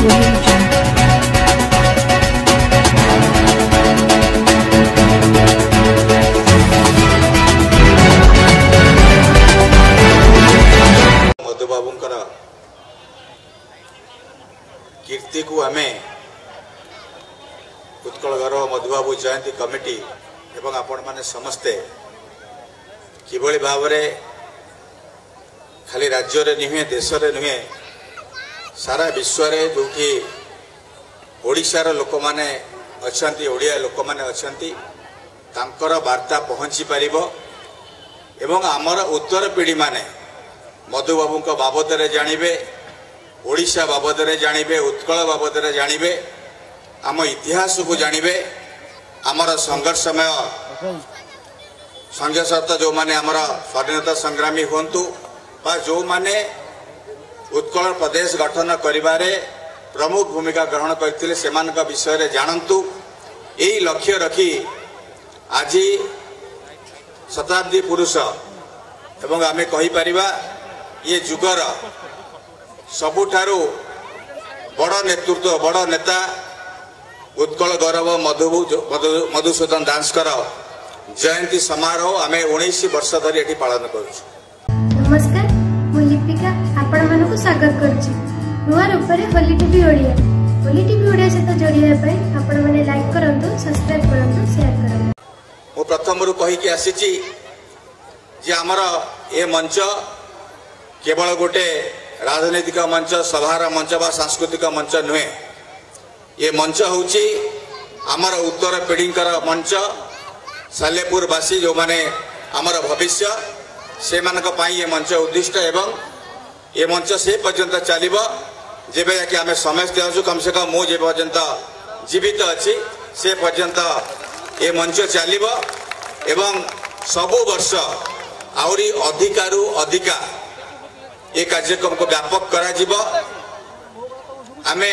मधुबाबूंकर कीर्ति को आमे उत्कल गौरव मधुबाबू जयंती कमिटी एवं आपण माने समस्ते किभली भाव खाली राज्य रे नुहे देश रे नुहे सारा विश्व रे जोठी ओडिशार लोक माने अछंती ओडिया लोक माने अछंती तांकर वार्ता पहुंची पारिबो एवं आमर उत्तर पीढ़ी माने मधुबाबू बाबद रे जानिबे ओडिशा बाबद रे जानिबे उत्कल बाबद रे जानिबे आम इतिहास को जानिबे आमर संघर्षमय संघर्षरत जो माने आमर स्वाधीनता संग्रामी हुंतु बा जो माने उत्कल प्रदेश गठन करिबारे प्रमुख भूमिका ग्रहण करथिले सेमानक विषय रे जानंतु एही लक्ष्य रखी आज शताब्दी पुरुष एवं आमे कहि परिबा ये जुगर सबुठारु बड़ नेतृत्व बड़ नेता उत्कल गौरव मधुसूदन दासकर जयंती समारोह आमे 19 वर्ष धरी एठी पालन करूछु। नमस्कार, मु लिपिका आपण मानको स्वागत करछि नुआ रूपरे होली टीवी ओडिया सहित जोड़िया पय आपण माने लाइक करंतु, सब्सक्राइब करंतु, शेयर करंतु। मु प्रथम रु कहि के आसीछि जे हमर ए मंच केवल गोटे राजनीतिक मंच सभार मंच बा सांस्कृतिक मंच नुहे ये मंच होची आमर उत्तर पीढ़ीकर मंच सालेपुरवासी जो माने आमर भविष्य से मानक पाई ये मंच उद्दिष्ट एवं ये मंच से पर्यंत चलिबो जेबे कि आमे समस्त अच्छु कम से कम मु जे पर्यंत जीवित अच्छी से पर्यंत ये मंच चलिबो एवं सबु वर्ष आउरी अधिकारु अधिका ये कार्यक्रम को व्यापक करा जिवो। आमे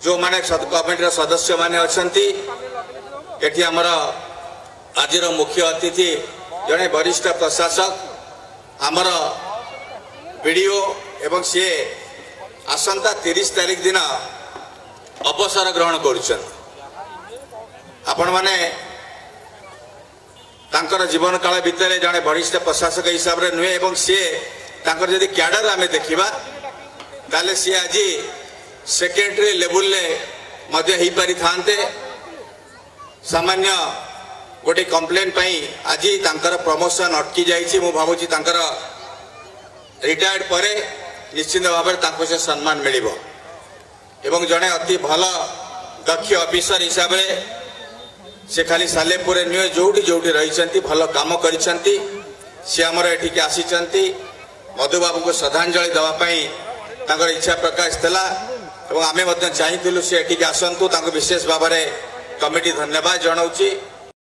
जो माने कमिटी सदस्य माने अछंती एठी हमर आजिर मुख्य अतिथि जड़े वरिष्ठ प्रशासक आमर वीडियो एवं सी आसंता 30 तारीख दिन अवसर ग्रहण करुछन। आपण माने तांकर जीवन काल भितर जड़े वरिष्ठ प्रशासक हिसाब रे नुहे एवं सी तांकर जदि कैडर आमे देखिबा ताले सी आज सेक्रेटरी लेवल ले मध्य ही पारि थांते सामान्य गोटे कंप्लेन पई आज तांकर प्रमोशन अटकी जाइछि। मु भाबुछि तांकर रिटायर्ड परे निश्चित भाव में तांको से सम्मान मिलिबो एवं जड़े अति भल दक्ष ऑफिसर हिसाब रे से खाली सालेपुर नुहे जोठी जोठी रही भल काम करिसंती से हमर एठिके आसीचंती मधुबाबू को श्रद्धांजलि देवाई तांकर इच्छा प्रकाश थला एवं आमे चाहूँ से एठिके आसतु विशेष भाव में कमिटी धन्यवाद जनाऊँ।